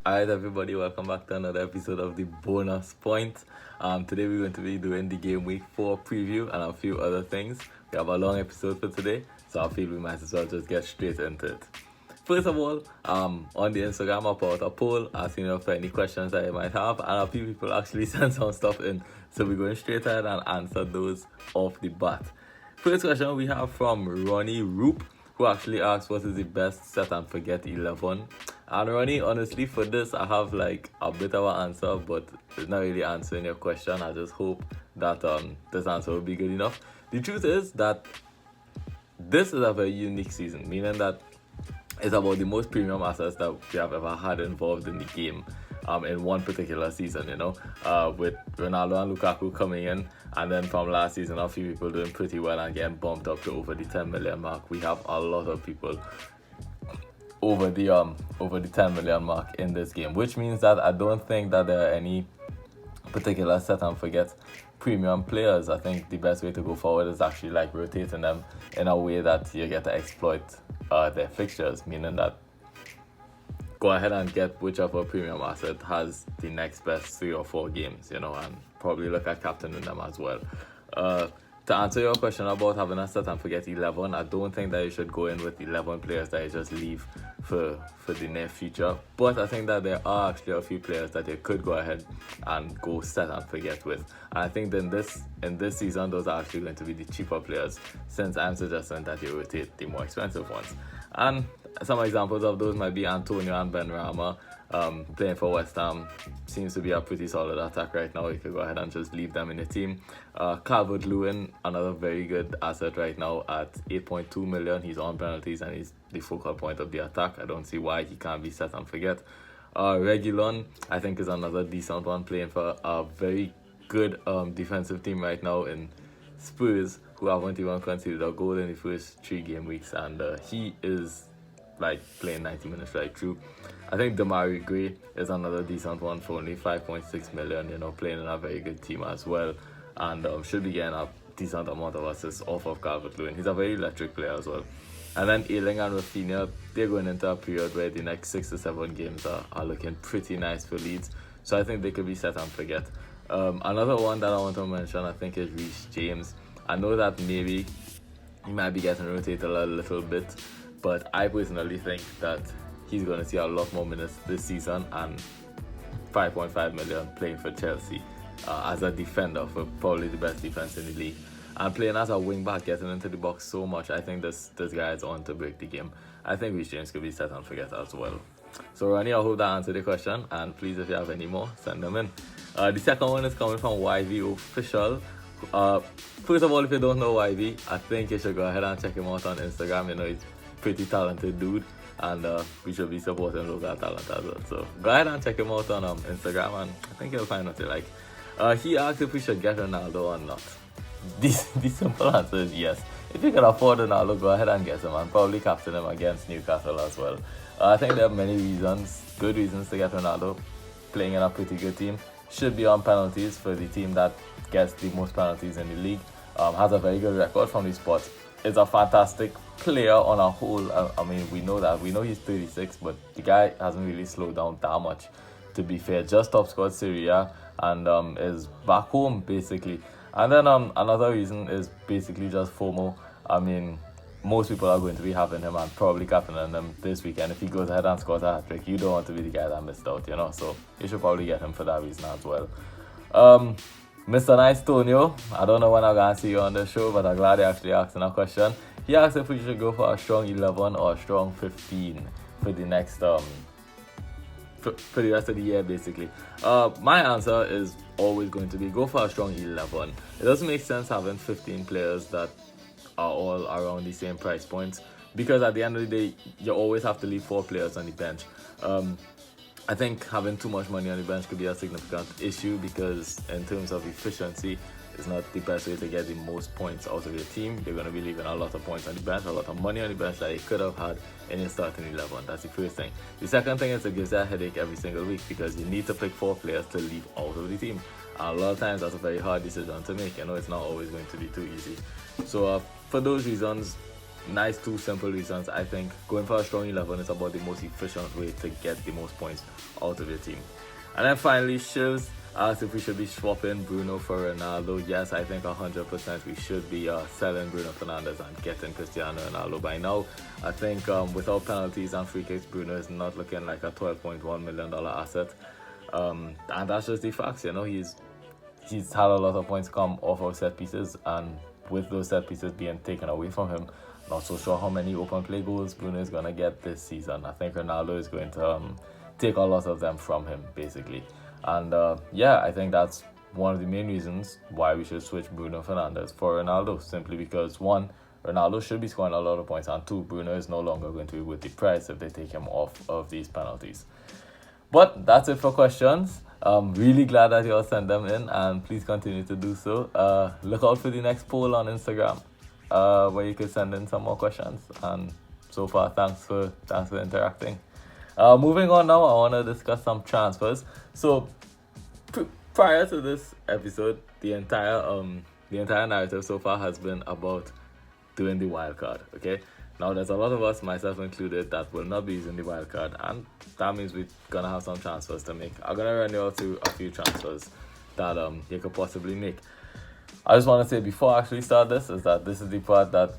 Alright everybody, welcome back to another episode of the Bonus Point. Today we're going to be doing the Game Week 4 preview and a few other things. We have a long episode for today, so I feel we might as well just get straight into it. First of all, on the Instagram I put out a poll asking you for any questions that you might have, and a few people actually sent some stuff in, so we're going straight ahead and answer those off the bat. First question we have from Ronnie Roop, who actually asked what is the best set and forget 11. And Ronnie, honestly, for this I have like a bit of an answer, but it's not really answering your question. I just hope that this answer will be good enough. The truth is that this is a very unique season, meaning that it's about the most premium assets that we have ever had involved in the game in one particular season, with Ronaldo and Lukaku coming in, and then from last season a few people doing pretty well and getting bumped up to over the 10 million mark. We have a lot of people over the 10 million mark in this game, which means that I don't think that there are any particular set and forget premium players. I think the best way to go forward is actually like rotating them in a way that you get to exploit their fixtures, meaning that go ahead and get whichever premium asset has the next best 3 or 4 games, and probably look at captaining them as well. To answer your question about having a set and forget 11, I don't think that you should go in with 11 players that you just leave for the near future. But I think that there are actually a few players that you could go ahead and go set and forget with. And I think that in this season, those are actually going to be the cheaper players, since I'm suggesting that you rotate the more expensive ones. And some examples of those might be Antonio and Benrahma. Playing for West Ham seems to be a pretty solid attack right now. You could go ahead and just leave them in the team. Calvert-Lewin, another very good asset right now at 8.2 million. He's on penalties and he's the focal point of the attack. I don't see why he can't be set and forget. Reguilon, I think, is another decent one, playing for a very good defensive team right now in Spurs, who haven't even conceded a goal in the first 3 game weeks, and he is like playing 90 minutes right through. I think Demarai Gray is another decent one for only 5.6 million, playing in a very good team as well, and should be getting a decent amount of assists off of Calvert-Lewin. He's a very electric player as well. And then Ayling and Rafinha, they're going into a period where the next 6 to 7 games are looking pretty nice for Leeds, so I think they could be set and forget. Another one that I want to mention, I think, is Reece James. I know that maybe he might be getting rotated a little bit, but I personally think that he's going to see a lot more minutes this season, and 5.5 million playing for Chelsea as a defender for probably the best defense in the league, and playing as a wing back, getting into the box so much. I think this guy is on to break the game. I think Reece James could be set and forget as well. So Ronnie, I hope that answered the question, and please, if you have any more, send them in. The second one is coming from YV Official. First of all, if you don't know YV, I think you should go ahead and check him out on Instagram. He's pretty talented dude, and we should be supporting local talent as well. So go ahead and check him out on Instagram, and I think you'll find what you like. He asked if we should get Ronaldo or not. The simple answer is yes. If you can afford Ronaldo, go ahead and get him, and probably captain him against Newcastle as well. I think there are many good reasons to get Ronaldo. Playing in a pretty good team, should be on penalties for the team that gets the most penalties in the league. Has a very good record from the spot. Is a fantastic player on a whole. I mean, we know that. We know he's 36, but the guy hasn't really slowed down that much, to be fair. Just top scored Serie A and is back home, basically. And then another reason is basically just FOMO. I mean, most people are going to be having him and probably captaining him this weekend. If he goes ahead and scores a hat-trick, you don't want to be the guy that missed out, so you should probably get him for that reason as well. Mr. Nice Tonio, I don't know when I'm going to see you on the show, but I'm glad you actually asked a question. He asked if we should go for a strong 11 or a strong 15 for the next for the rest of the year, basically. My answer is always going to be go for a strong 11. It doesn't make sense having 15 players that are all around the same price points, because at the end of the day, you always have to leave 4 players on the bench. I think having too much money on the bench could be a significant issue, because in terms of efficiency, it's not the best way to get the most points out of your team. You're going to be leaving a lot of points on the bench, a lot of money on the bench that you could have had in your starting 11. That's the first thing. The second thing is it gives you a headache every single week, because you need to pick 4 players to leave out of the team. And a lot of times that's a very hard decision to make. It's not always going to be too easy. So for those reasons, nice two simple reasons. I think going for a strong 11 is about the most efficient way to get the most points out of your team. And then finally, Shivs asked if we should be swapping Bruno for Ronaldo. Yes, I think 100% we should be selling Bruno Fernandes and getting Cristiano Ronaldo by now. I think without penalties and free kicks, Bruno is not looking like a $12.1 million asset. And that's just the facts, you know. He's had a lot of points come off of set pieces, and with those set pieces being taken away from him, not so sure how many open play goals Bruno is going to get this season. I think Ronaldo is going to take a lot of them from him, basically. And I think that's one of the main reasons why we should switch Bruno Fernandes for Ronaldo, simply because, one, Ronaldo should be scoring a lot of points, and two, Bruno is no longer going to be worth the price if they take him off of these penalties. But that's it for questions. I'm really glad that you all sent them in, and please continue to do so. Look out for the next poll on Instagram, where you can send in some more questions. And so far, thanks for interacting. Moving on now, I want to discuss some transfers. So prior to this episode, the entire narrative so far has been about doing the wild card. Okay, now there's a lot of us, myself included, that will not be using the wild card, and that means we're gonna have some transfers to make. I'm gonna run you all through a few transfers that you could possibly make. I just want to say before I actually start this is that this is the part that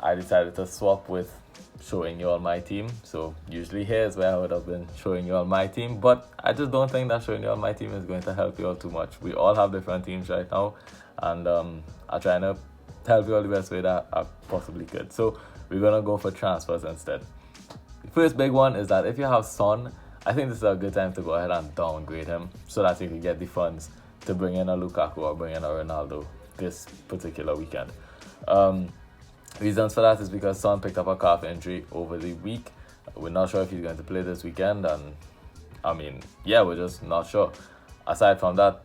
I decided to swap with showing you all my team. So usually here's where I would have been showing you all my team, but I just don't think that showing you all my team is going to help you all too much. We all have different teams right now, and I'm trying to help you all the best way that I possibly could. So we're gonna go for transfers instead. The first big one is that if you have Son, I think this is a good time to go ahead and downgrade him so that you can get the funds to bring in a Lukaku or bring in a Ronaldo this particular weekend. Reasons for that is because Son picked up a calf injury over the week. We're not sure if he's going to play this weekend, and we're just not sure. Aside from that,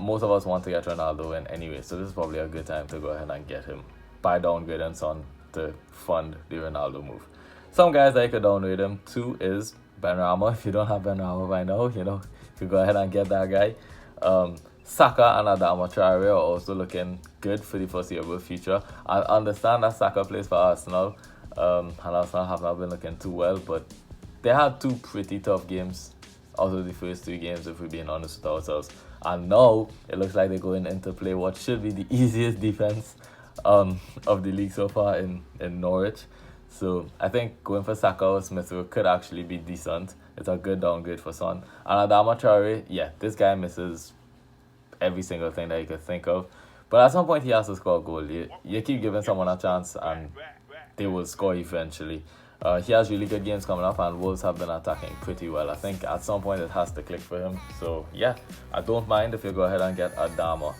most of us want to get Ronaldo in anyway, so this is probably a good time to go ahead and get him by downgrading Son to fund the Ronaldo move. Some guys that you could downgrade him to is Benrahma. If you don't have Benrahma by now, you could go ahead and get that guy. Saka and Adama Traore are also looking good for the foreseeable future. I understand that Saka plays for Arsenal, and Arsenal have not been looking too well, but they had two pretty tough games out of the first three games, if we're being honest with ourselves. And now it looks like they're going into play what should be the easiest defense of the league so far in Norwich. So I think going for Saka or Smith Rowe could actually be decent. It's a good downgrade for Son. And Adama Traore, this guy misses every single thing that you could think of, but at some point he has to score a goal. You keep giving someone a chance and they will score eventually. He has really good games coming up, and Wolves have been attacking pretty well. I think at some point it has to click for him. So I don't mind if you go ahead and get Adama.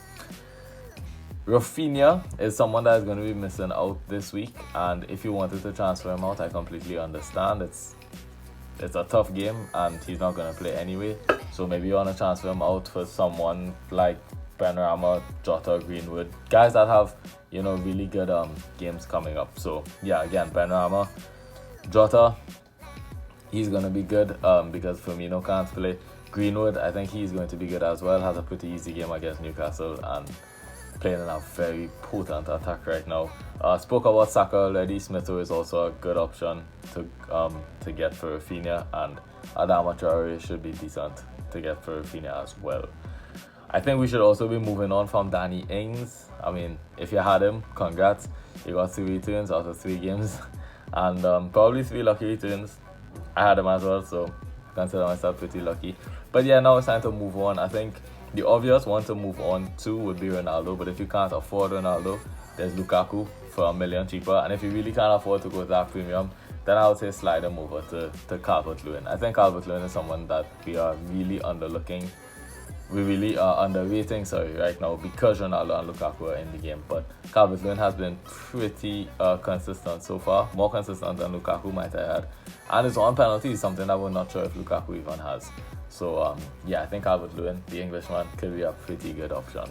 Rafinha is someone that is going to be missing out this week, and if you wanted to transfer him out, I completely understand. It's a tough game and he's not going to play anyway, so maybe you want to transfer him out for someone like Benrahma, Jota, Greenwood, guys that have really good games coming up. So again, Benrahma, Jota, he's going to be good because Firmino can't play. Greenwood, I think he's going to be good as well. Has a pretty easy game against Newcastle and playing in a very potent attack right now. Spoke about Saka already. Smith Rowe is also a good option to get for Rafinha, and Adama Traore should be decent to get for Rafinha as well. I think we should also be moving on from Danny Ings. I mean, if you had him, congrats. You got 3 returns out of 3 games, and probably 3 lucky returns. I had him as well, so I consider myself pretty lucky. But now it's time to move on. I think the obvious one to move on to would be Ronaldo, but if you can't afford Ronaldo, there's Lukaku for $1 million cheaper, and if you really can't afford to go that premium, then I would say slide him over to Calvert-Lewin. I think Calvert-Lewin is someone that we are really underrating right now because Ronaldo and Lukaku are in the game. But Calvert-Lewin has been pretty consistent so far, more consistent than Lukaku might have had, and his own penalty is something that we're not sure if Lukaku even has. So I think Calvert-Lewin, the Englishman, could be a pretty good option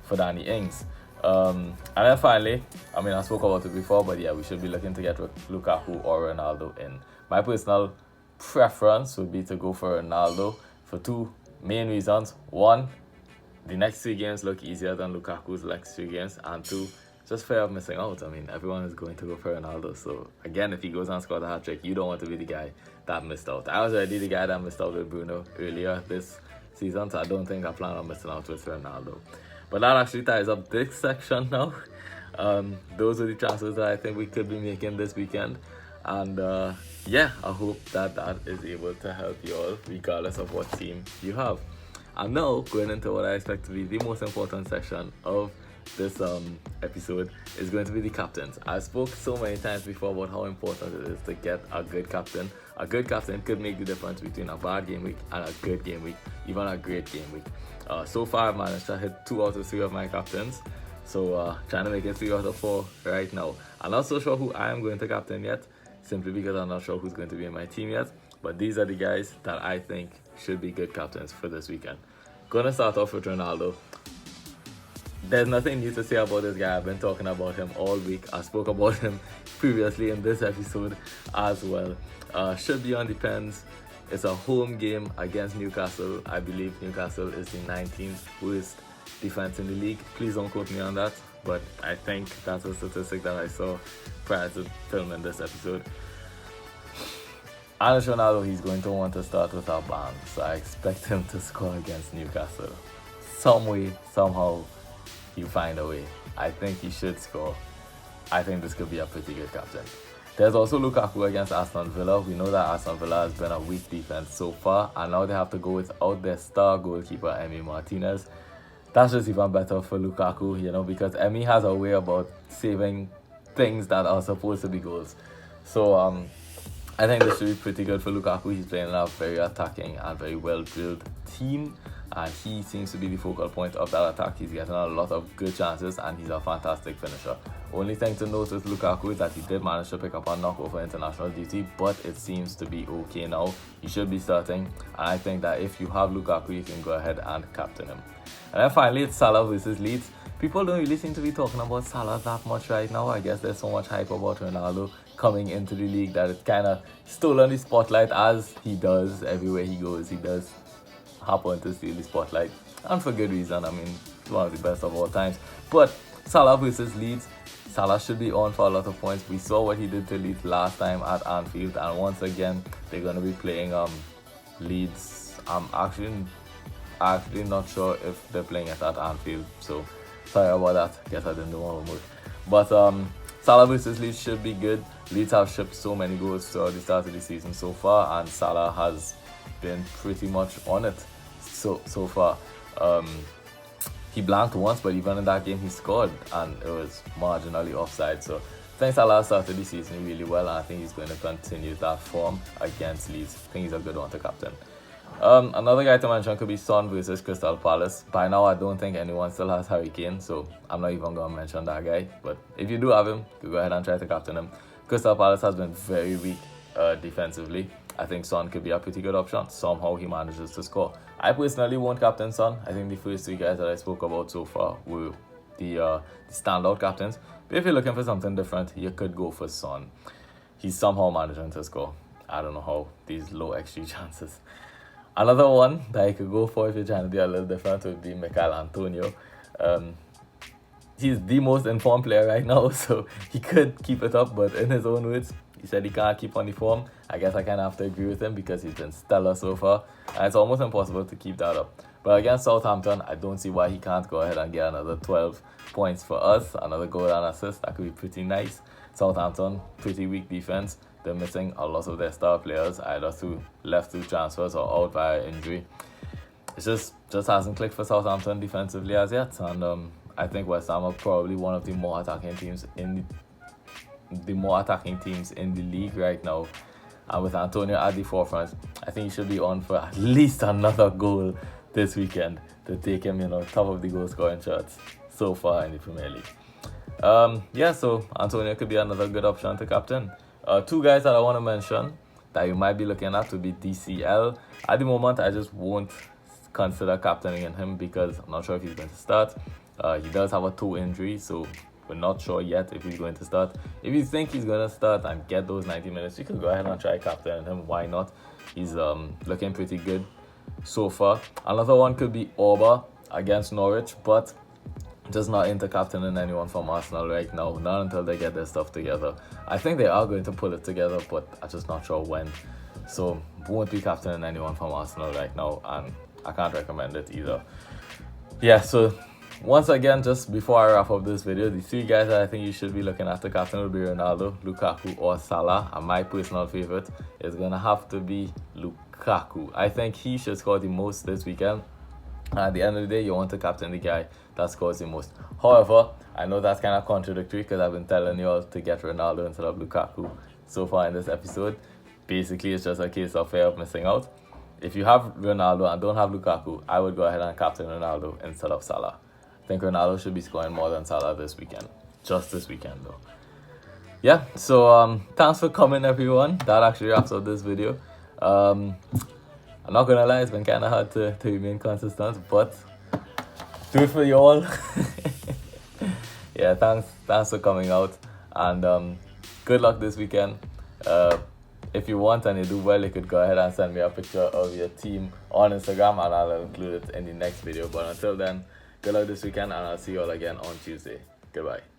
for Danny Ings. And then finally, I spoke about it before, but we should be looking to get Lukaku or Ronaldo in. My personal preference would be to go for Ronaldo for 2 main reasons. 1, the next 3 games look easier than Lukaku's next 3 games, and 2, just fear of missing out. I mean, everyone is going to go for Ronaldo. So again, if he goes and scores a hat trick, you don't want to be the guy that missed out. I was already the guy that missed out with Bruno earlier this season, so I don't think I plan on missing out with Ronaldo. But that actually ties up this section now. Those are the transfers that I think we could be making this weekend. And yeah, I hope that is able to help you all, regardless of what team you have. And now, going into what I expect to be the most important section of this episode is going to be the captains. I spoke so many times before about how important it is to get a good captain. A good captain could make the difference between a bad game week and a good game week, even a great game week. So far, I've managed to hit 2 out of 3 of my captains. So trying to make it 3 out of 4 right now. I'm not so sure who I am going to captain yet, simply because I'm not sure who's going to be in my team yet. But these are the guys that I think should be good captains for this weekend. Gonna start off with Ronaldo. There's nothing new to say about this guy. I've been talking about him all week. I spoke about him previously in this episode as well. Should be on the pens. It's a home game against Newcastle. I believe Newcastle is the 19th worst defense in the league. Please don't quote me on that, but I think that's a statistic that I saw prior to filming this episode. Alex Ronaldo, he's going to want to start with a bang, so I expect him to score against Newcastle. Some way, somehow, he'll find a way. I think he should score. I think this could be a pretty good captain. There's also Lukaku against Aston Villa. We know that Aston Villa has been a weak defense so far, and now they have to go without their star goalkeeper, Emi Martinez. That's just even better for Lukaku, because Emi has a way about saving things that are supposed to be goals. So I think this should be pretty good for Lukaku. He's playing in a very attacking and very well-drilled team, and he seems to be the focal point of that attack. He's getting a lot of good chances, and he's a fantastic finisher. Only thing to note with Lukaku is that he did manage to pick up a knock over international duty, but it seems to be okay now. He should be starting, and I think that if you have Lukaku, you can go ahead and captain him. And then finally, it's Salah versus Leeds. People don't really seem to be talking about Salah that much right now. I guess there's so much hype about Ronaldo coming into the league that it kind of stolen the spotlight, as he does everywhere he goes. He does happen to steal the spotlight, and for good reason. I mean, one of the best of all times. But Salah versus Leeds, Salah should be on for a lot of points. We saw what he did to Leeds last time at Anfield, and once again they're going to be playing Leeds. I'm actually not sure if they're playing it at Anfield, so sorry about that. Guess I didn't do my homework. But Salah versus Leeds should be good. Leeds have shipped so many goals throughout the start of the season so far, and Salah has been pretty much on it so far. He blanked once, but even in that game he scored, and it was marginally offside. So I think Salah started the season really well, and I think he's going to continue that form against Leeds. I think he's a good one to captain. Another guy to mention could be Son versus Crystal Palace. By now, I don't think anyone still has Harry Kane, so I'm not even going to mention that guy. But if you do have him, you go ahead and try to captain him. Crystal Palace has been very weak defensively. I think Son could be a pretty good option. Somehow he manages to score. I personally won't captain Son. I think the first 3 guys that I spoke about so far were the standout captains. But if you're looking for something different, you could go for Son. He's somehow managing to score. I don't know how, these low XG chances. Another one that I could go for if you're trying to be a little different would be Michail Antonio. He's the most informed player right now, so he could keep it up, but in his own words, he said he can't keep on the form. I guess I kind of have to agree with him because he's been stellar so far, and it's almost impossible to keep that up. But against Southampton, I don't see why he can't go ahead and get another 12 points for us, another goal and assist. That could be pretty nice. Southampton, pretty weak defense. They're missing a lot of their star players, either left through transfers or out via injury. It just hasn't clicked for Southampton defensively as yet, and I think West Ham are probably one of the more attacking teams in the league right now. And with Antonio at the forefront, I think he should be on for at least another goal this weekend to take him, top of the goal scoring charts so far in the Premier League. So Antonio could be another good option to captain. 2 guys that I want to mention that you might be looking at would be DCL. At the moment, I just won't consider captaining him because I'm not sure if he's going to start. He does have a toe injury, so we're not sure yet if he's going to start. If you think he's going to start and get those 90 minutes, you could go ahead and try captaining him. Why not? He's looking pretty good so far. Another one could be Orba against Norwich, but just not into captaining anyone from Arsenal right now, not until they get their stuff together. I think they are going to pull it together, but I'm just not sure when. So won't be captaining anyone from Arsenal right now, and I can't recommend it either. Yeah, so once again, just before I wrap up this video, the three guys that I think you should be looking at the captain will be Ronaldo, Lukaku, or Salah. And my personal favorite is going to have to be Lukaku. I think he should score the most this weekend. At the end of the day, you want to captain the guy that scores the most. However, I know that's kind of contradictory because I've been telling you all to get Ronaldo instead of Lukaku so far in this episode. Basically, it's just a case of fear of missing out. If you have Ronaldo and don't have Lukaku, I would go ahead and captain Ronaldo instead of Salah. I think Ronaldo should be scoring more than Salah this weekend. Just this weekend, though. Yeah, so thanks for coming, everyone. That actually wraps up this video. I'm not gonna lie, it's been kind of hard to remain consistent, but do it for you all. Yeah, thanks for coming out, and good luck this weekend. If you want and you do well, you could go ahead and send me a picture of your team on Instagram, and I'll include it in the next video. But until then, good luck this weekend, and I'll see you all again on Tuesday. Goodbye.